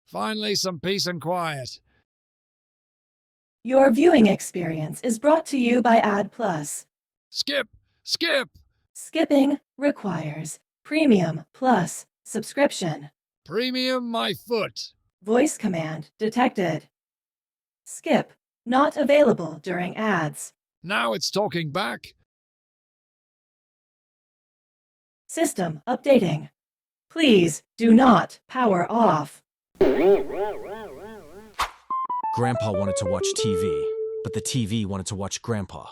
Finally, some peace and quiet. Your viewing experience is brought to you by AdPlus. Skip! Skip! Skipping requires Premium Plus subscription. Premium my foot. Voice command detected. Skip not available during ads. Now it's talking back. System updating. Please do not power off. Grandpa wanted to watch TV, but the TV wanted to watch Grandpa.